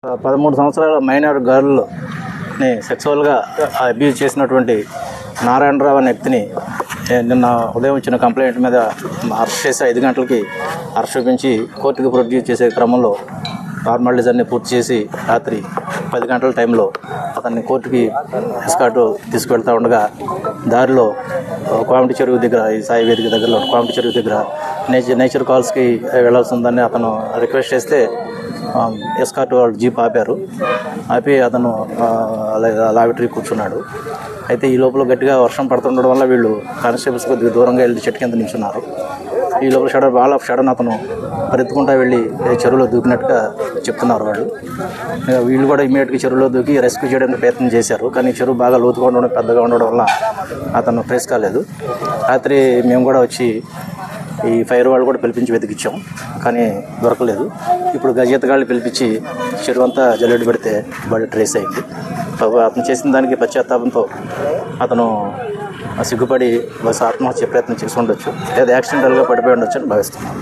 13 సంవత్సరాల minor గర్ల్ని సెక్సువల్గా abuse చేసినటువంటి నారాయణరావు అనే వ్యక్తిని నిన్న ఉదయం ఇచ్చిన కంప్లైంట్ మీద అరెస్ట్ చేసి 5 గంటలకి అరెస్ట్ చూపించి కోర్టుకు ప్రొడ్యూస్ చేసే క్రమంలో ఫార్మాలిటీస్ అన్ని పూర్తి చేసి రాత్రి 10 గంటల టైంలో అతన్ని కోర్టుకి ఎస్కార్ట్ తీసుకువెళ్తూ ఉండగా దారిలో కోమటి చెరువు దగ్గర ఈ సాయి వేదిక దగ్గరలో కోమటి చెరువు దగ్గర నేచర్ కాల్స్కి వెళ్ళాల్సి ఉందని అతను రిక్వెస్ట్ చేస్తే ఎస్కార్ట్ వాళ్ళు జీప్ ఆపి అతను లాబరేటరీ కూర్చున్నాడు. అయితే ఈ లోపల గట్టిగా వర్షం పడుతుండడం వల్ల వీళ్ళు కానిస్టేబుల్స్ కొద్దిగా దూరంగా వెళ్ళి చెట్టు కింద నిల్చున్నారు. ఈ లోపల వాల్ ఆఫ్ షడన్ అతను పరిగెత్తుకుంటా వెళ్ళి చెరువులో దూకినట్టుగా చెప్తున్నారు వాళ్ళు. వీళ్ళు కూడా ఇమీడియట్గా చెరువులో దూకి రెస్క్యూ చేయడానికి ప్రయత్నం చేశారు. కానీ చెరువు బాగా లోతుగా ఉండడం పెద్దగా ఉండడం వల్ల అతను ట్రేస్ కాలేదు. రాత్రి మేము కూడా వచ్చి ఈ ఫైర్ వాళ్ళు కూడా పిలిపించి వెతికిచ్చాం, కానీ దొరకలేదు. ఇప్పుడు గజేతగాళ్ళు పిలిపించి చెరువు అంతా జల్లెడ పెడితే బాడీ ట్రేస్ అయింది. అతను చేసిన దానికి పశ్చాత్తాపంతో అతను సిగ్గుపడి బస్సు ఆత్మహత్య ప్రయత్నం చేసి ఉండొచ్చు, లేదా యాక్సిడెంటల్గా పడిపోయి ఉండొచ్చు అని భావిస్తున్నాను.